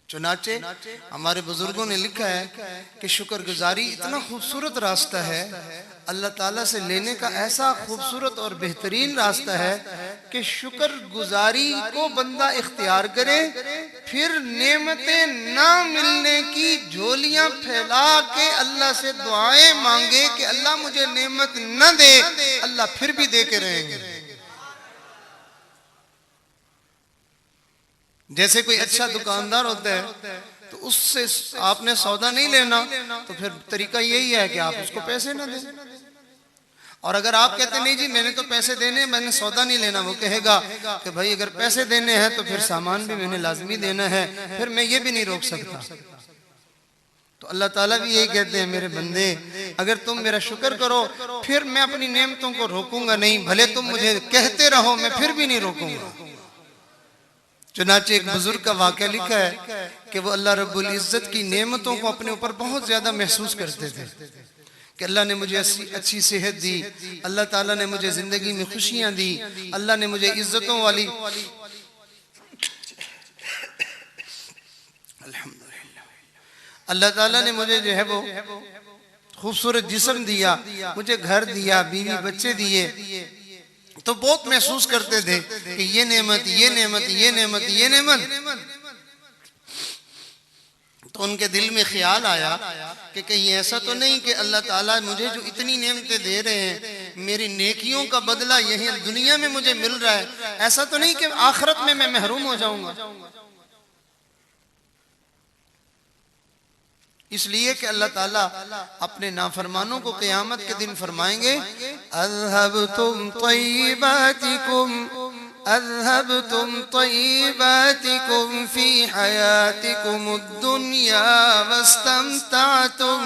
चुनाचे हमारे बुजुर्गों ने लिखा है कि शुक्रगुजारी इतना खूबसूरत रास्ता है, अल्लाह ताला से लेने का ऐसा खूबसूरत और बेहतरीन रास्ता है कि शुक्रगुजारी को बंदा इख्तियार करे, फिर नेमतें ना मिलने की झोलियां फैला के अल्लाह से दुआएं मांगे कि अल्लाह मुझे नेमत न दे, अल्लाह फिर भी दे के रहेंगे। जैसे कोई अच्छा दुकानदार होता है तो उससे आपने सौदा नहीं लेना, तो फिर तरीका यही है कि आप उसको पैसे ना दें। और अगर आप कहते नहीं जी मैंने तो पैसे देने, मैंने सौदा नहीं लेना, वो कहेगा कि भाई अगर पैसे देने हैं तो फिर सामान भी मैंने लाजमी देना है, फिर मैं ये भी नहीं रोक सकता। तो अल्लाह ताला भी यही कहते हैं, मेरे बंदे अगर तुम मेरा शुक्र करो फिर मैं अपनी नेमतों को रोकूंगा नहीं, भले तुम मुझे कहते रहो मैं फिर भी नहीं रोकूंगा। चुनाचे एक बुजुर्ग का वाक़या लिखा है कि वो अल्लाह रब्बुल इज्जत की नेमतों को अपने ऊपर बहुत ज्यादा महसूस करते थे कि अल्लाह ने मुझे अच्छी सेहत दी, अल्लाह ताला ने मुझे जिंदगी में खुशियां दी, अल्लाह ने मुझे इज्जतों वाली अल्हम्दुलिल्लाह अल्लाह ताला ने मुझे जो है वो खूबसूरत जिस्म दिया, मुझे घर दिया, बीवी बच्चे दिए, तो बहुत महसूस करते थे कि ये नेमत ये नेमत ये नेमत ये नेमत। तो उनके दिल में ख्याल आया कि कहीं ऐसा तो नहीं कि अल्लाह ताला मुझे जो इतनी नेमतें दे रहे हैं मेरी नेकियों का बदला यही दुनिया में मुझे मिल रहा है, ऐसा तो नहीं कि आखिरत में मैं महरूम हो जाऊंगा। इसलिए कि अल्लाह ताला अपने नाफरमानों को क़यामत के दिन फरमाएंगे, अज़हबतुम तय्यिबातिकुम फी हयातिकुमुद्दुन्या वस्तमतअतुम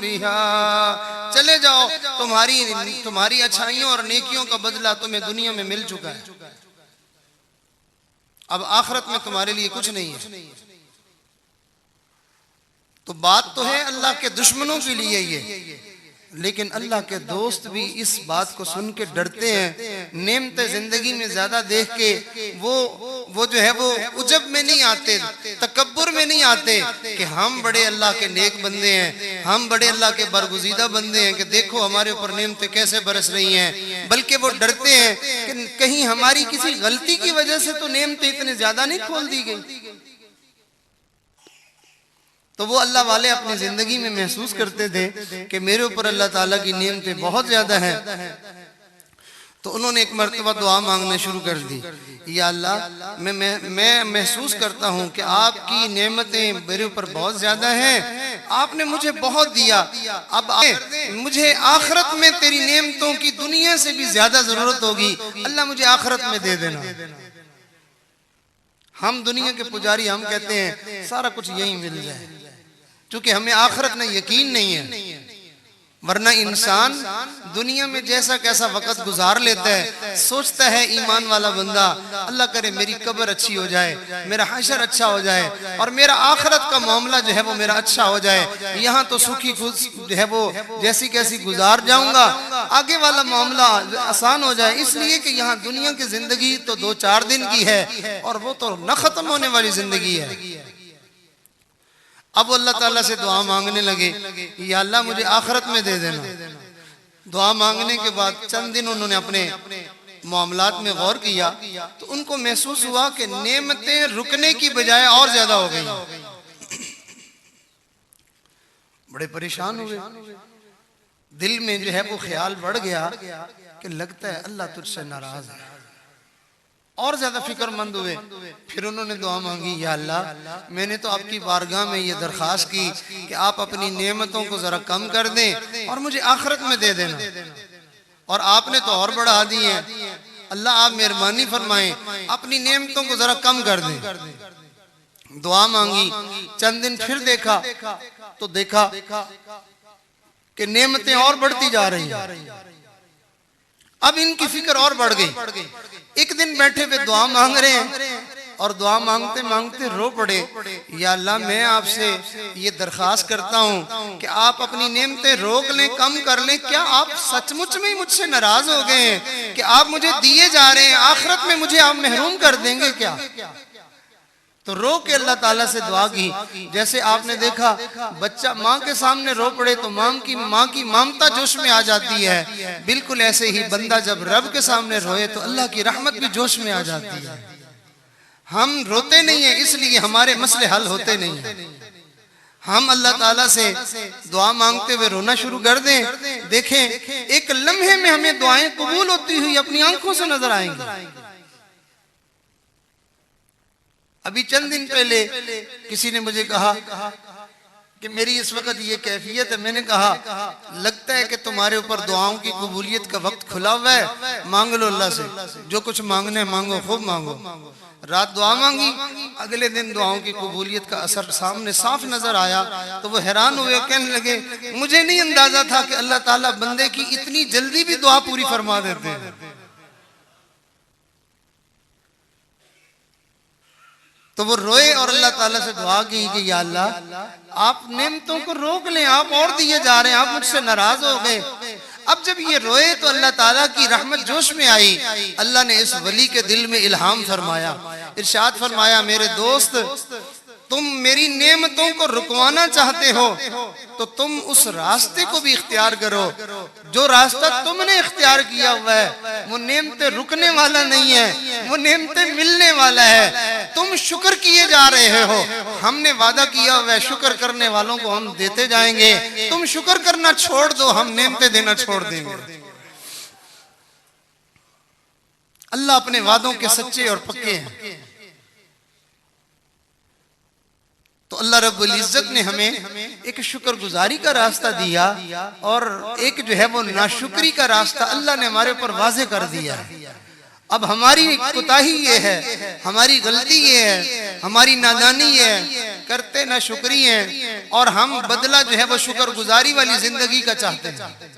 बिहा। चले जाओ, तुम्हारी अच्छाइयों और नेकियों का बदला तुम्हें दुनिया में मिल चुका है, अब आखिरत में तुम्हारे लिए कुछ नहीं है। तो बात तो है अल्लाह के दुश्मनों के लिए ये, लेकिन अल्लाह के दोस्त भी इस बात को सुन के डरते हैं, नेमतें जिंदगी में ज्यादा देख के वो जो है वो उजब में नहीं आते, तकब्बुर में नहीं आते कि हम बड़े अल्लाह के नेक बंदे हैं, हम बड़े अल्लाह के बरगुज़ीदा बंदे हैं कि देखो हमारे ऊपर नेमतें कैसे बरस रही हैं, बल्कि वो डरते हैं कि कहीं हमारी किसी गलती की वजह से तो नेमतें इतने ज्यादा नहीं खोल दी गई। तो वो अल्लाह वाले अपनी जिंदगी में महसूस करते थे कि मेरे ऊपर अल्लाह ताला की नेमतें बहुत ज्यादा हैं। तो उन्होंने एक मर्तबा दुआ मांगना शुरू कर दी, या अल्लाह मैं महसूस करता हूँ कि आपकी नेमतें मेरे ऊपर बहुत ज्यादा हैं, आपने मुझे बहुत दिया, अब मुझे आखिरत में तेरी नेमतों की दुनिया से भी ज्यादा जरूरत होगी, अल्लाह मुझे आखिरत में दे देना। हम दुनिया के पुजारी, हम कहते हैं सारा कुछ यही मिल जाए, क्योंकि हमें आखिरत में यकीन नहीं है। वरना इंसान दुनिया में जैसा कैसा वक्त गुजार लेता है, सोचता है ईमान वाला बंदा अल्लाह करे मेरी कब्र अच्छी हो जाए, मेरा हशर अच्छा हो जाए और मेरा आखिरत का मामला जो है वो मेरा अच्छा हो जाए, यहाँ तो सुखी खुश जो है वो जैसी कैसी गुजार जाऊंगा, आगे वाला मामला आसान हो जाए, इसलिए कि यहाँ दुनिया की जिंदगी तो 2-4 दिन की है और वो तो न खत्म होने वाली जिंदगी है। अब अल्लाह ताला से दुआ मांगने लगे, या अल्लाह मुझे आखिरत में दे देना। दुआ मांगने के बाद चंद दिन उन्होंने अपने मामलात में गौर किया तो उनको महसूस हुआ कि नेमतें रुकने की बजाय और ज्यादा हो गई। बड़े परेशान हुए, दिल में जो है वो ख्याल बढ़ गया कि लगता है अल्लाह तुझसे नाराज है, और ज्यादा फिक्रमंद हुए। फिर उन्होंने दुआ मांगी, या अल्लाह मैंने तो आपकी बारगाह में ये दरखास्त की कि आप अपनी नेमतों को जरा कम कर दें और मुझे आखिरत में दे देना, और आपने तो और बढ़ा दी है, अल्लाह आप मेहरबानी फरमाएं अपनी नेमतों को जरा कम कर दें। दुआ मांगी, चंद दिन फिर देखा तो देखा कि नेमतें और बढ़ती जा रही हैं। अब इनकी फिक्र और बढ़ गई। एक दिन बैठे हुए दुआ मांग रहे हैं और दुआ मांगते मांगते रो पड़े, या अल्लाह मैं आपसे ये दरखास्त करता हूँ कि आप अपनी नेमतें रोक लें, कम कर लें। क्या आप सचमुच में मुझसे नाराज हो गए हैं कि आप मुझे दिए जा रहे हैं, आखिरत में मुझे आप महरूम कर देंगे क्या? तो रो के अल्लाह ताला से दुआ की। जैसे आपने देखा बच्चा माँ के सामने रो पड़े तो माँ की ममता जोश में आ जाती है, बिल्कुल ऐसे ही बंदा जब रब के सामने रोए तो अल्लाह की रहमत भी जोश में आ जाती है। हम रोते नहीं है इसलिए हमारे मसले हल होते नहीं है। हम अल्लाह ताला से दुआ मांगते हुए रोना शुरू कर दें, देखें एक लम्हे में हमें दुआएं कबूल होती हुई अपनी आंखों से नजर आएंगी। अभी चंद दिन पहले किसी ने मुझे कहा कि मेरी इस वक्त ये कैफियत है। मैंने कहा लगता है कि तुम्हारे ऊपर दुआओं की कबूलियत का वक्त खुला हुआ है, मांग लो अल्लाह से, जो कुछ मांगने मांगो, खूब मांगो। रात दुआ मांगी, अगले दिन दुआओं की कबूलियत का असर सामने साफ नजर आया तो वो हैरान हुए, कहने लगे मुझे नहीं अंदाजा था कि अल्लाह ताला बंदे की इतनी जल्दी भी दुआ पूरी फरमा देते हैं। तो वो रोए और अल्लाह ताला से दुआ की कि या अल्लाह आप नेमतों को रोक लें, आप और दिए जा रहे हैं, आप मुझसे नाराज हो गए। अब जब ये रोए तो अल्लाह ताला की रहमत जोश में आई। अल्लाह ने इस वली के दिल में इल्हाम फरमाया, इरशाद फरमाया मेरे दोस्त तुम मेरी नेमतों को रुकवाना चाहते हो तो तुम उस रास्ते को भी इख्तियार करो। जो रास्ता तुमने इख्तियार किया हुआ है वो नेमतें रुकने वाला नहीं है, वो नेमतें मिलने वाला है। तुम शुक्र किए जा रहे हो, हमने वादा किया हुआ है शुक्र करने वालों को हम देते जाएंगे। तुम शुक्र करना छोड़ दो, हम नेमतें देना छोड़ देंगे। अल्लाह अपने वादों के सच्चे और पक्के हैं। तो अल्लाह रब्बुल इज्जत ने हमें एक शुक्रगुजारी का रास्ता दिया और एक जो है वो नाशुक्री का रास्ता अल्लाह ने हमारे ऊपर वाज़े कर दिया है। अब हमारी कोताही ये है, हमारी गलती ये है, हमारी नादानी है, करते नाशुक्री हैं और हम बदला जो है वो शुक्रगुजारी वाली जिंदगी का चाहते हैं।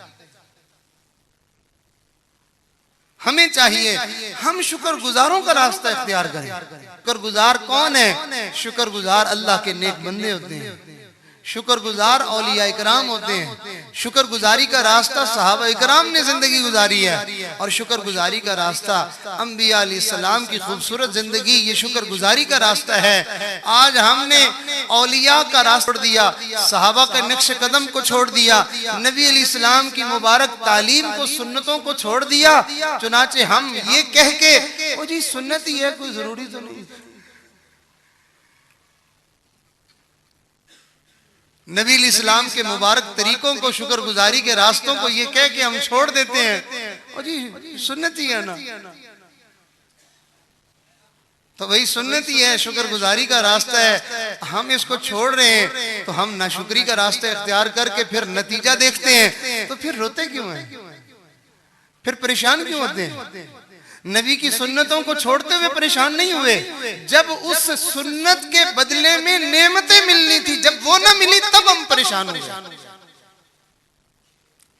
हमें चाहिए हम शुक्रगुजारों का रास्ता इख्तियार करें। शुक्रगुजार कौन है? शुक्रगुजार अल्लाह के नेक बंदे होते हैं, शुक्रगुजार औलिया इकराम होते हैं। शुक्रगुजारी का रास्ता सहाबा इकराम ने जिंदगी गुजारी है और शुक्रगुजारी का रास्ता अंबिया अलैहिस्सलाम की खूबसूरत जिंदगी, ये शुक्रगुजारी का रास्ता है। आज हमने औलिया का रास्ता छोड़ दिया, सहाबा के नक्श कदम को छोड़ दिया, नबी अलैहिस्सलाम की मुबारक तालीम को, सुन्नतों को छोड़ दिया। चुनाचे हम ये कह के ओ जी सुन्नत ही है, कोई जरूरी तो नहीं। नबी इस्लाम के मुबारक तरीकों को, शुक्रगुजारी के रास्तों को ये कह के हम छोड़ देते हैं और जी सुन्नत ही है ना, तो वही सुन्नत ही है, शुक्रगुजारी का रास्ता है, हम इसको छोड़ रहे हैं। तो हम नाशुक्री का रास्ता इख्तियार करके फिर नतीजा देखते हैं तो फिर रोते क्यों हैं, फिर परेशान क्यों होते हैं? नबी की सुन्नतों को छोड़ते हुए परेशान नहीं हुए, जब उस सुन्नत के बदले में नेमतें मिलनी थी, जब वो ना मिली तब हम परेशान हुए।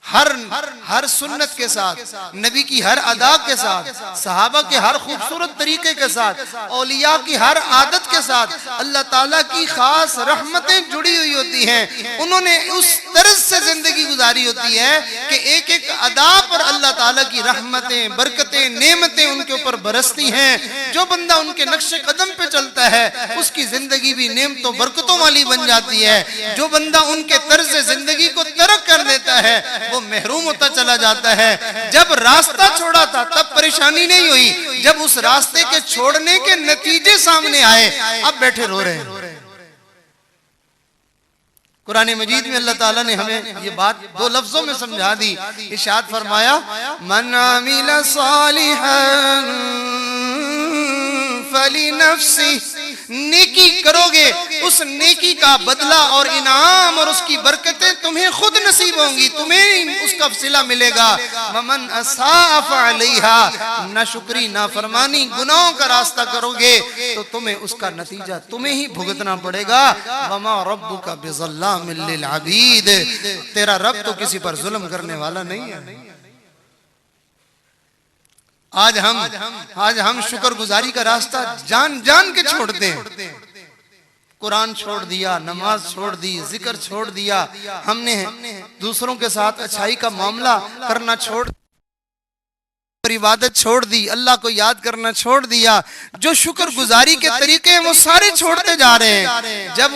हर सुन्नत के साथ, नबी की हर अदा के साथ, सहाबा के हर खूबसूरत तरीके के साथ, औलिया की हर आदत के साथ अल्लाह ताला की खास रहमतें जुड़ी हुई होती हैं। उन्होंने उस तरह से जिंदगी गुजारी होती है कि एक एक अदा पर अल्लाह ताला की रहमतें, बरकतें, नेमतें उनके ऊपर बरसती हैं। जो बंदा उनके नक्शे कदम पे चलता है उसकी जिंदगी भी नेमतों बरकतों वाली बन जाती है। जो बंदा उनके तर्ज जिंदगी को तर्क कर देता है वो महरूम होता चला जाता है। जब रास्ता छोड़ा था तब परेशानी नहीं हुई, जब उस रास्ते के छोड़ने के नतीजे सामने आए अब बैठे रो रहे हैं। कुरान मजीद में अल्लाह ताला ने हमें ये बात दो लफ्जों में समझा दी। इरशाद फरमाया मन अमिल सालिहन फलिनफ्सी, नेकी करोगे उस नेकी का बदला और इनाम और उसकी बरकतें तुम्हें खुद नसीब होंगी, तुम्हें उसका सिला मिलेगा। वमन असा फअलैहा, नाशुक्री, नाफरमानी, गुनाहों का रास्ता करोगे तो तुम्हें उसका नतीजा तुम्हें ही भुगतना पड़ेगा। वमा रब्बुका बिज़ल्लामिल लिल अबीद, तेरा रब तो किसी पर जुल्म करने वाला नहीं है। आज हम शुक्रगुजारी का रास्ता जान जान के छोड़ते हैं। कुरान छोड़ दिया, नमाज छोड़ दी, जिक्र छोड़ दिया, हमने दूसरों के साथ अच्छाई का मामला करना छोड़ पर इबादत छोड़ दी, अल्लाह को याद करना छोड़ दिया, जो शुक्रगुजारी के तरीके हैं वो सारे छोड़ते जा रहे हैं। जब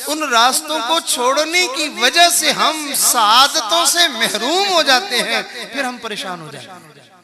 उन रास्तों को छोड़ने की वजह से हम सादतों से महरूम हो जाते हैं, फिर हम परेशान हो जाते हैं।